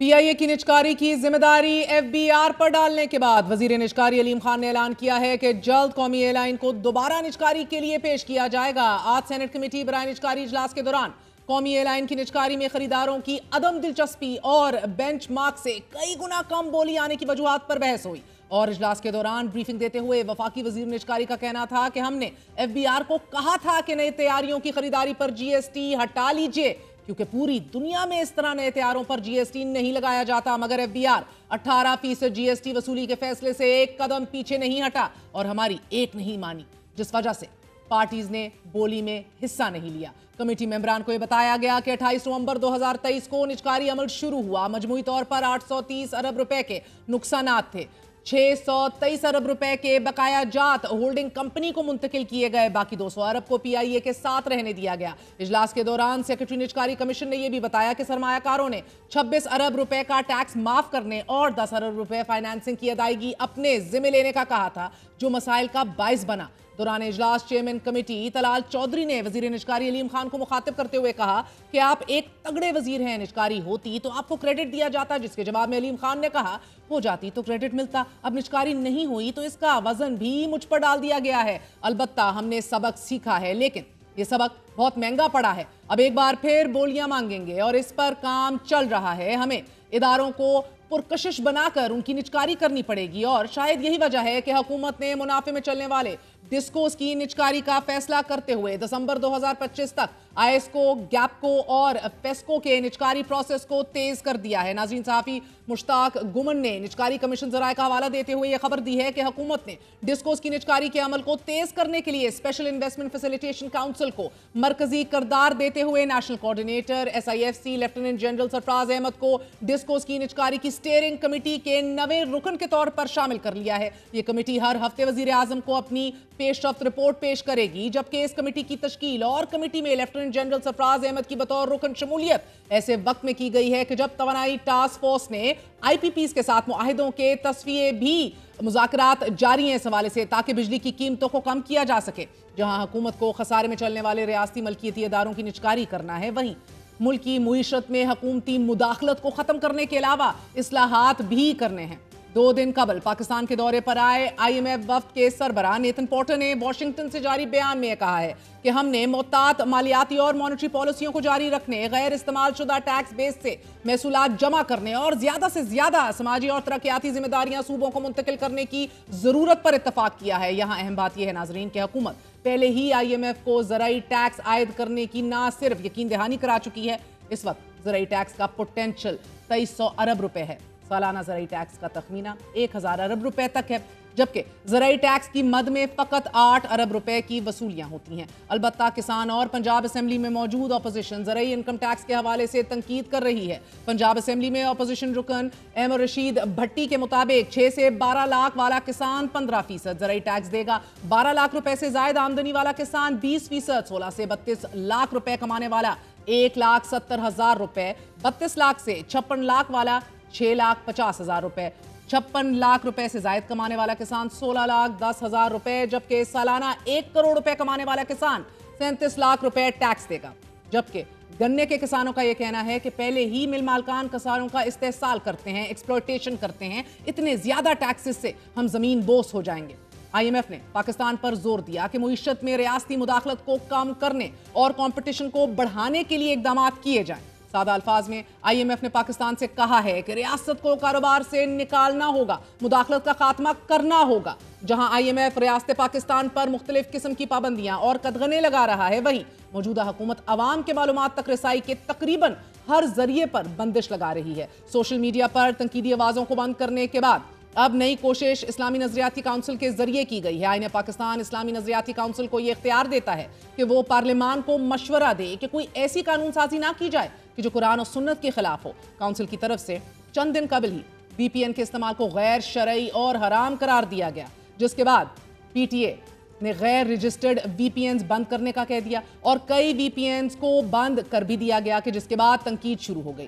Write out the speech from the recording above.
پی آئی اے کی نجکاری کی ذمہ داری ایف بی آر پر ڈالنے کے بعد وزیر نجکاری علیم خان نے اعلان کیا ہے کہ جلد قومی ایئر لائن کو دوبارہ نجکاری کے لیے پیش کیا جائے گا۔ آج سینٹ کمیٹی برائے نجکاری اجلاس کے دوران قومی ایئر لائن کی نجکاری میں خریداروں کی عدم دلچسپی اور بینچ مارک سے کئی گنا کم بولی آنے کی وجوہات پر بحث ہوئی، اور اجلاس کے دوران بریفنگ دیتے ہوئے وفاقی وزیر نجکاری کا کہنا تھا کہ ہم نے ایف بی آر کو کہا تھا کہ نئی تیاریوں کی خریداری پر جی ایس ٹی ہٹا لیجئے، کیونکہ پوری دنیا میں اس طرح نئے تیاروں پر جی ایس ٹی نہیں لگایا جاتا، مگر F B R 18% G S T وصولی کے فیصلے سے ایک قدم پیچھے نہیں ہٹا اور ہماری ایک نہیں مانی، جس وجہ سے پارٹیز نے بولی میں حصہ نہیں لیا۔ کمیٹی ممبران کو یہ بتایا گیا کہ 28 نومبر 2023 کو نجکاری عمل شروع ہوا۔ مجموعی طور پر 830 ارب روپے کے نقصانات تھے۔ 623 ارب روپے کے بقایا جات ہولڈنگ کمپنی کو منتقل کیے گئے، باقی 200 ارب کو پی آئی اے کے ساتھ رہنے دیا گیا۔ اجلاس کے دوران سیکرٹری نجکاری کمیشن نے یہ بھی بتایا کہ سرمایہ کاروں نے 26 ارب روپے کا ٹیکس معاف کرنے اور 10 ارب روپے فائنانسنگ کی ادائیگی اپنے ذمہ لینے کا کہا تھا، جو مسائل کا باعث بنا۔ دوران اجلاس چیئرمین کمیٹی طلال چودھری نے وزیر نجکاری علیم خان کو مخاطب کرتے ہوئے کہا کہ آپ ایک تگڑے وزیر ہیں، نجکاری ہوتی تو آپ کو کریڈٹ دیا جاتا، جس کے جواب میں علیم خان نے کہا ہو جاتی تو کریڈٹ ملتا، اب نجکاری نہیں ہوئی تو اس کا وزن بھی مجھ پر ڈال دیا گیا ہے۔ البتہ ہم نے سبق سیکھا ہے، لیکن یہ سبق بہت مہنگا پڑا ہے، اب ایک بار پھر بولیاں مانگیں گے اور اس پر کام چل رہا ہے۔ ہمیں اداروں کو پرکشش بنا کر ان کی نجکاری کرنی پڑے گی، اور شاید یہی وجہ ہے کہ حکومت نے منافع میں چلنے والے ڈسکوز کی نجکاری کا فیصلہ کرتے ہوئے دسمبر 2025 تک آئی ایس کو، گیپ کو اور پیسکو کے نجکاری پروسیس کو تیز کر دیا ہے۔ ناظرین، صحافی مشتاق گمن نے نجکاری کمیشن ذرائع کا حوالہ دیتے ہوئے یہ خبر دی ہے کہ حکومت نے ڈسکوز کی نجکاری کے عمل کو تیز کرنے کے لیے اسپیشل انویسٹمنٹ فیسیلیٹیشن کاؤنسل کو مرکزی کردار دیتے ہوئے national coordinator S I F C lieutenant general Sarfraz Ahmed کو ڈسکوز کی نجکاری کی اسٹیئرنگ کمیٹی کے 9ویں رکن کے طور پر شامل کر لیا ہے۔ یہ کمیٹی ہر ہفتے وزیر اعظم کو اپنی پیش رفت رپورٹ پیش کرے گی، جبکہ اس کمیٹی کی تشکیل اور کمیٹی میں لیفٹیننٹ جنرل سرفراز احمد کی بطور رکن شمولیت ایسے وقت میں کی گئی ہے کہ جب توانائی ٹاسک فورس نے آئی پی پیز کے ساتھ معاہدوں کے تصفیے بھی مذاکرات جاری ہیں اس حوالے سے، تاکہ بجلی کی قیمتوں کو کم کیا جا سکے۔ جہاں حکومت کو خسارے میں چلنے والے ریاستی ملکیتی اداروں کی نجکاری کرنا ہے، وہیں ملکی معیشت میں حکومتی مداخلت کو ختم کرنے کے علاوہ اصلاحات بھی کرنے ہیں۔ 2 دن قبل پاکستان کے دورے پر آئے آئی ایم ایف وفد کے سربراہ نیتن پورٹر نے واشنگٹن سے جاری بیان میں کہا ہے کہ ہم نے محتاط مالیاتی اور مانیٹری پالیسیوں کو جاری رکھنے، غیر استعمال شدہ ٹیکس بیس سے محصولات جمع کرنے اور زیادہ سے زیادہ سماجی اور ترقیاتی ذمہ داریاں صوبوں کو منتقل کرنے کی ضرورت پر اتفاق کیا ہے۔ یہاں اہم بات یہ ہے ناظرین کہ حکومت پہلے ہی آئی ایم ایف کو زرعی ٹیکس عائد کرنے کی نہ صرف یقین دہانی کرا چکی ہے، اس وقت زرعی ٹیکس کا پوٹینشل 2300 ارب روپے ہے۔ سالانہ زرعی ٹیکس کا تخمینہ 1000 ارب روپے تک ہے، جبکہ زرعی ٹیکس کی مد میں فقط 8 ارب روپے کی وصولیاں ہوتی ہیں۔ البتہ کسان اور پنجاب اسمبلی میں موجود اپوزیشن زرعی انکم ٹیکس کے حوالے سے تنقید کر رہی ہے۔ پنجاب اسمبلی میں اپوزیشن رکن احمد رشید بھٹی کے مطابق 6 سے 12 لاکھ والا کسان 15% زرعی ٹیکس دے گا، 12 لاکھ روپے سے زائد آمدنی والا کسان 20%، 16 سے 32 لاکھ روپے کمانے والا 1,70,000 روپے، 32 لاکھ سے 56 لاکھ والا 6,50,000 روپے، 56 لاکھ روپے سے زائد کمانے والا کسان 16,10,000 روپے، جبکہ سالانہ 1 کروڑ روپے کمانے والا کسان 37 لاکھ روپے ٹیکس دے گا۔ جبکہ گنے کے کسانوں کا یہ کہنا ہے کہ پہلے ہی مل مالکان کسانوں کا استحصال کرتے ہیں، ایکسپلوٹیشن کرتے ہیں، اتنے زیادہ ٹیکسز سے ہم زمین بوس ہو جائیں گے۔ آئی ایم ایف نے پاکستان پر زور دیا کہ معیشت میں ریاستی مداخلت کو کم کرنے اور کمپٹیشن کو بڑھانے کے لیے اقدامات کیے جائیں۔ سادہ الفاظ میں آئی ایم ایف نے پاکستان سے کہا ہے کہ ریاست کو کاروبار سے نکالنا ہوگا، مداخلت کا خاتمہ کرنا ہوگا۔ جہاں آئی ایم ایف ریاست پاکستان پر مختلف قسم کی پابندیاں اور قدغنے لگا رہا ہے، وہیں موجودہ حکومت عوام کے معلومات تک رسائی کے تقریباً ہر ذریعے پر بندش لگا رہی ہے۔ سوشل میڈیا پر تنقیدی آوازوں کو بند کرنے کے بعد اب نئی کوشش اسلامی نظریاتی کونسل کے ذریعے کی گئی ہے۔ آئین پاکستان اسلامی نظریاتی کونسل کو یہ اختیار دیتا ہے کہ وہ پارلیمان کو مشورہ دے کہ کوئی ایسی قانون سازی نہ کی جائے کہ جو قرآن و سنت کے خلاف ہو۔ کونسل کی طرف سے چند دن قبل ہی وی پی این کے استعمال کو غیر شرعی اور حرام قرار دیا گیا، جس کے بعد پی ٹی اے نے غیر رجسٹرڈ وی پی اینز بند کرنے کا کہہ دیا اور کئی وی پی اینز کو بند کر بھی دیا گیا، کہ جس کے بعد تنقید شروع ہو گئی۔